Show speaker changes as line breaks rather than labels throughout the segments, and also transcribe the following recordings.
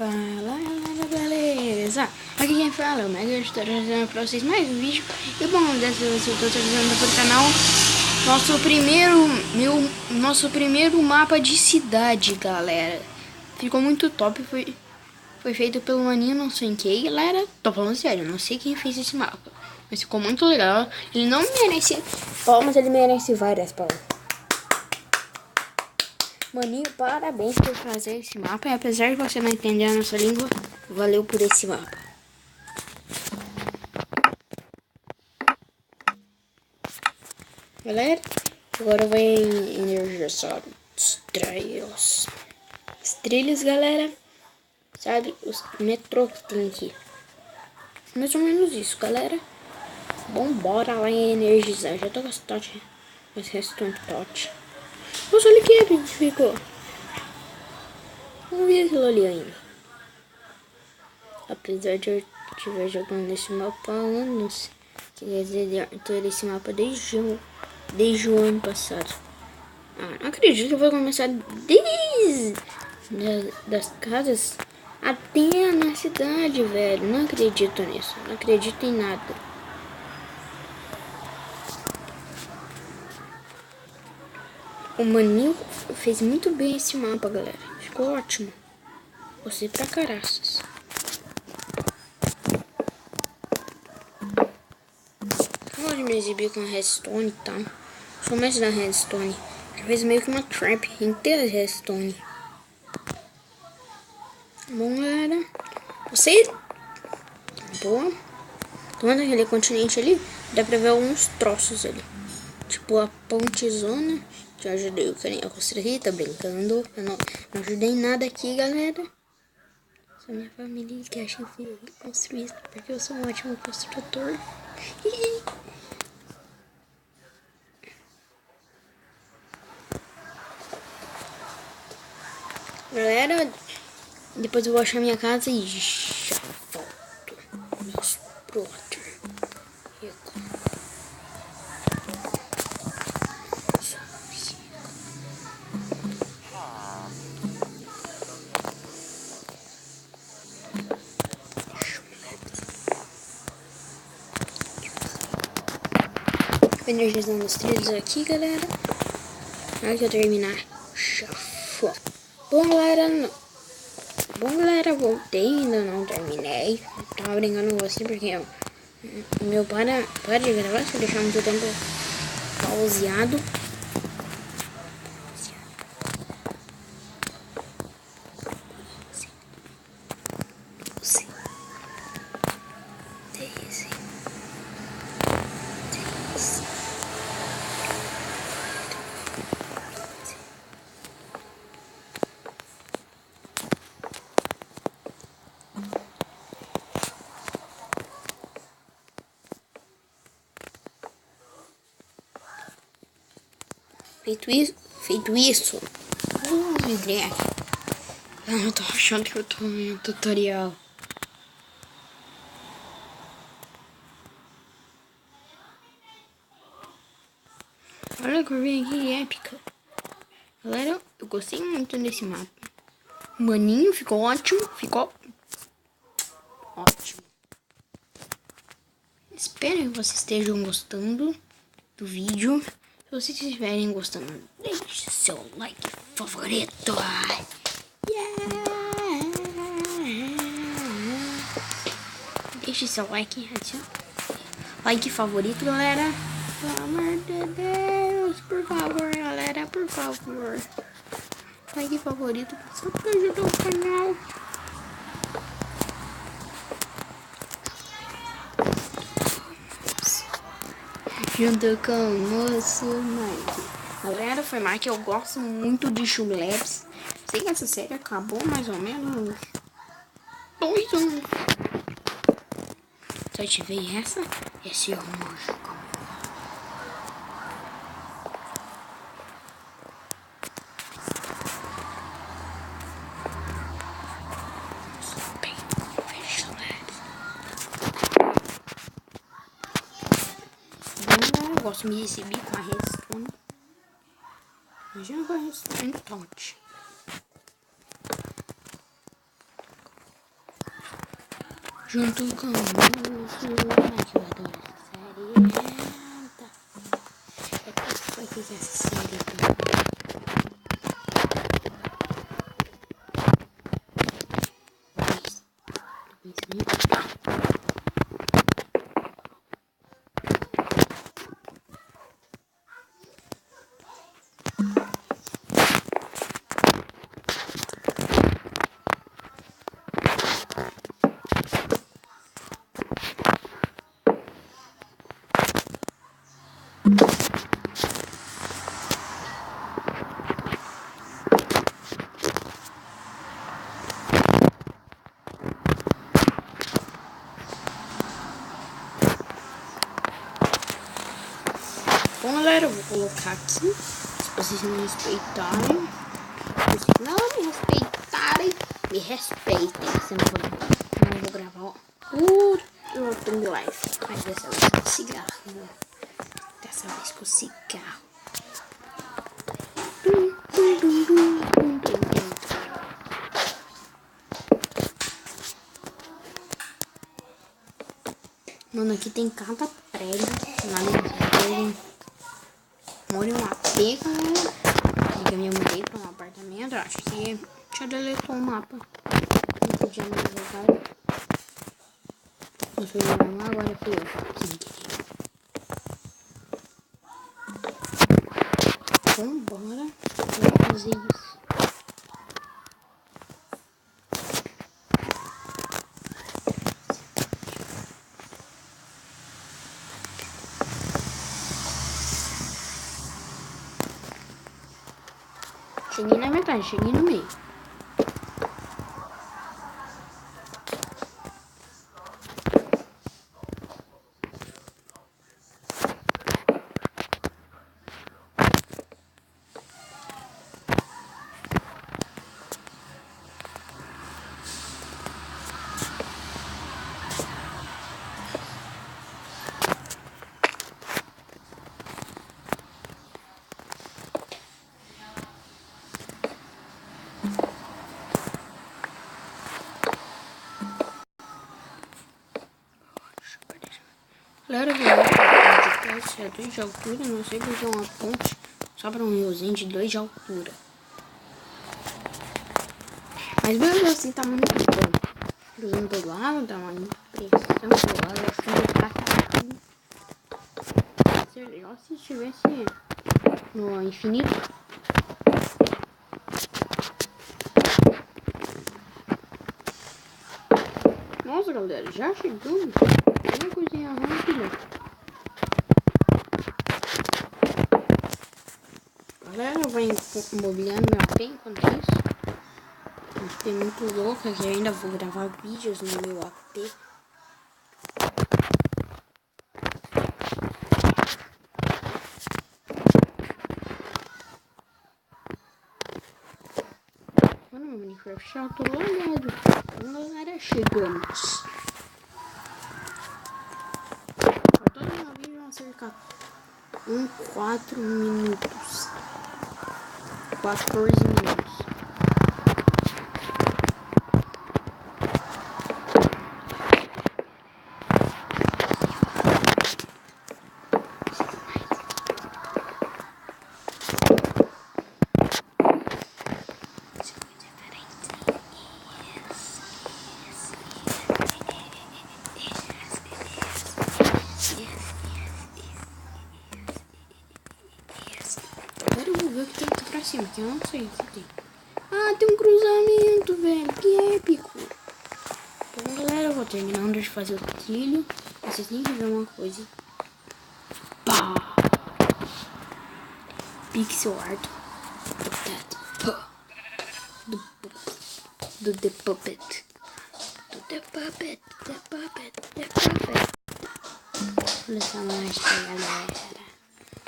Fala galera, beleza? Aqui quem fala é o Mega, estou trazendo pra vocês mais um vídeo. E bom, dessa vez eu estou trazendo para o canal nosso primeiro mapa de cidade, galera. Ficou muito top, foi feito pelo maninho, não sei quem, galera. Tô falando sério, não sei quem fez esse mapa, mas ficou muito legal. Ele não merece palmas, ele merece várias palmas. Maninho, parabéns por fazer esse mapa. E apesar de você não entender a nossa língua, valeu por esse mapa. Galera, agora vai energizar os trilhos, galera. Sabe, os metrô que tem aqui. Mais ou menos isso, galera. Bom, bora lá energizar. Já tô gastando esse restante tote. Nossa, olha que épico que ficou. Não vi aquilo ali ainda. Apesar de eu estiver jogando esse mapa há anos, quer dizer, ter esse mapa desde o ano passado. Não acredito que eu vou começar desde das casas até na cidade, velho. Não acredito nisso. Não acredito em nada. O maninho fez muito bem esse mapa, galera. Ficou ótimo. Gostei pra caraças. Acabou de me exibir com redstone e tal. Sou mais da redstone. Fez meio que uma trap inteira de redstone. Bom, galera. Vocês... Boa. Tô vendo aquele continente ali. Dá pra ver alguns troços ali. Tipo a pontezona. Já ajudei o carinha a construir. Tá brincando. Eu não ajudei em nada aqui, galera. Só minha família que acha que eu construir isso. Porque eu sou um ótimo construtor. Galera, depois eu vou achar minha casa e já volto. Meus brother. Energizando os trilhos aqui, galera. Na hora que eu terminar, já foi. Bom, galera, voltei, ainda não terminei. Tava brincando com você porque o meu para de gravar se eu deixar muito tempo pauseado. Feito isso. André. Eu tô achando que eu tô em um tutorial. Olha a curvinha aqui épica. Galera, eu gostei muito desse mapa. O maninho ficou ótimo. Ficou ótimo. Espero que vocês estejam gostando do vídeo. Se vocês estiverem gostando, deixe seu like favorito. Yeah! Deixe seu like, like favorito, galera. Pelo amor de Deus, por favor, galera, por favor. Like favorito, só pra ajudar o canal. Junto com o moço Mike. Galera, foi mais que eu gosto muito de Chulebs. Sei que essa série acabou mais ou menos 2 anos. Só tive esse roxo. Eu gosto de me exibir com a redstone. Imagina com a redstone touch. junto com o moço, que eu adoro essa série. Vai ter essa série também. Bom, galera, eu vou colocar aqui. Se vocês me respeitarem. Se não me respeitarem, me respeitem. Se não vou gravar outro live. Mas dessa vez com cigarro. Dessa vez com cigarro. Mano, aqui tem cada prédio. Na minha moro em um AP, galera. Eu me mudei pra um apartamento. Acho que já deletou o mapa. Não podia mais jogar. Não fui jogar agora, fui eu. Vambora. Vou fazer isso. Cheguei na metade, cheguei no meio. Galera, eu vou de 2 de altura, não sei porque é uma ponte só para um riozinho de 2 de altura. Mas mesmo assim tá muito bom. Cruzando do lado, dá uma impressão do lado, eu acho que tá caindo. Seria se estivesse no infinito. Nossa, galera, já chegamos. Uma coisinha rápida. Galera, eu vou imobiliando meu AP enquanto isso. Um AP muito louco, que eu ainda vou gravar vídeos no meu AP. Mano, meu Minecraft já tô logado. Então, galera, chegamos. Todo meu vídeo vai cerca 4 minutos. 14 minutos. Agora eu vou ver o que tem aqui pra cima, que eu não sei o que tem. Ah, tem um cruzamento, velho. Que épico. Então, galera, eu vou terminando de fazer o trilho. Vocês têm que ver uma coisa. Pá! Pixel art. Do The Puppet. Do The Puppet. The Puppet. The Puppet. Olha essa mágica, galera.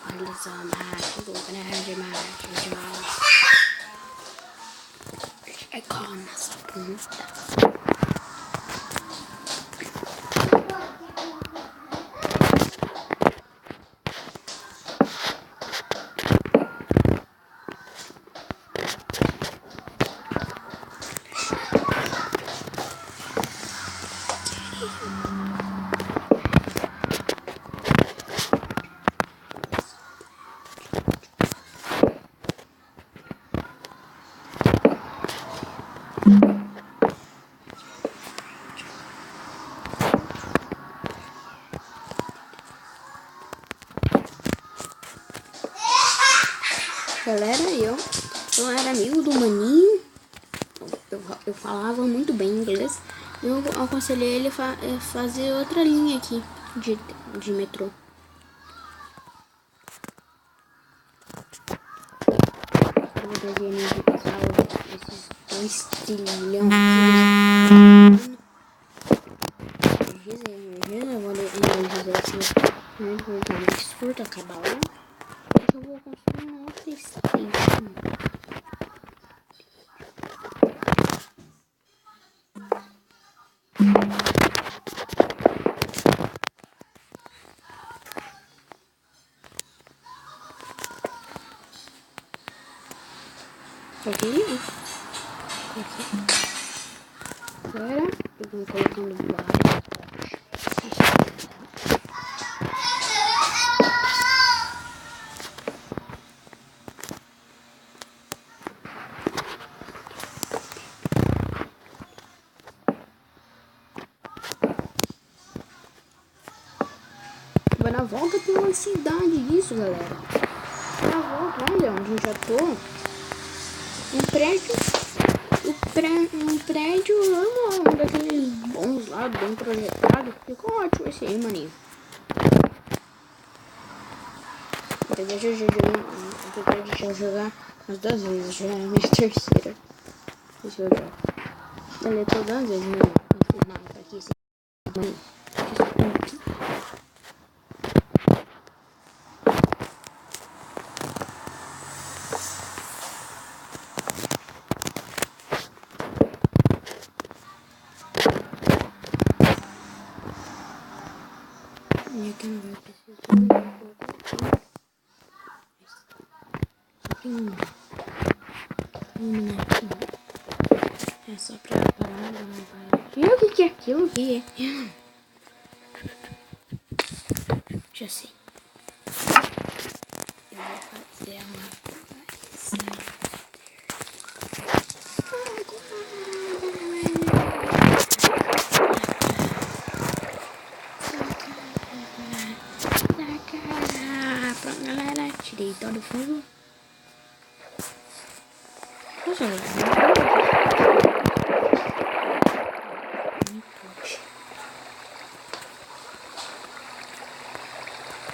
Olha só, mágico. Grande mágico. É com essa punta. galera, eu era amigo do maninho. Eu falava muito bem inglês. Eu aconselhei ele a fazer outra linha aqui de metrô. Eu vou trazer energia pessoal, esses 2 trilhões de energia. Eu vou energizar aqui muito mais curto, acabar lá. Eu vou construir uma outra station. Aqui. Agora eu vou colocando várias potes. Agora na volta tem uma cidade, isso galera. Na volta, olha onde eu já tô. Um prédio normal, um daqueles bons lá, bem projetado. Ficou ótimo esse aí, maninho. Eu já jogar umas 2 vezes, já é a minha terceira. Deixa eu jogar. Ele é todas as vezes, mano. Não fiz nada pra aqui, esse maninho. E aqui não vai precisar. É só pra parar. E o que é aquilo aqui? Já sei. Eu vou fazer uma pronto, galera. Tirei todo o fogo. Poxa,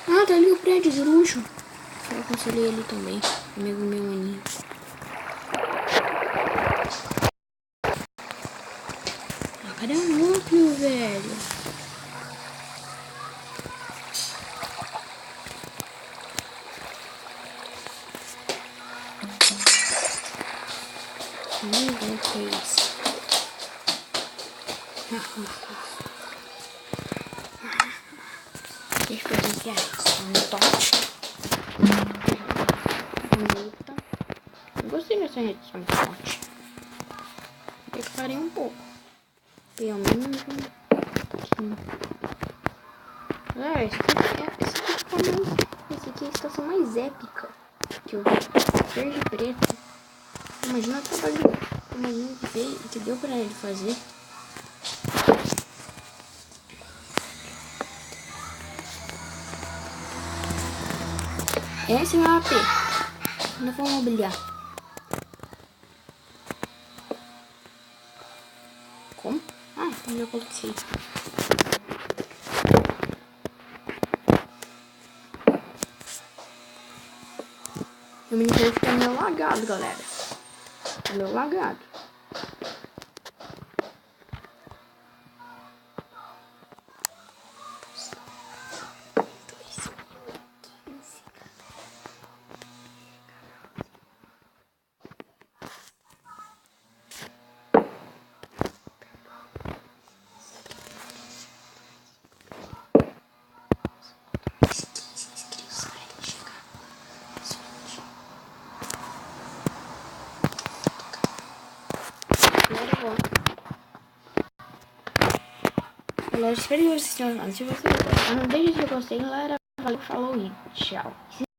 ah, tá ali o prédio de luxo. Eu aconselhei ele também. Amigo meu maninho. Ah, cadê o núcleo, velho? Nem vou o que é isso. Deixa eu ver o que é isso. Um tote. Eu gostei dessa edição de tote. Eu parei um pouco. Pelo menos um pouquinho. Esse aqui é a estação mais épica que eu vi. Verde e preto. Imagina o trabalho. Imagina o que deu pra ele fazer. Esse é meu AP. Não vou mobiliar. Como? Ah, eu já coloquei. O minijogo fica meio lagado, galera. Tá meio lagado. Galera, espero que vocês tenham gostado. Se você gostou, não deixe de gostei, galera. Valeu, falou e tchau.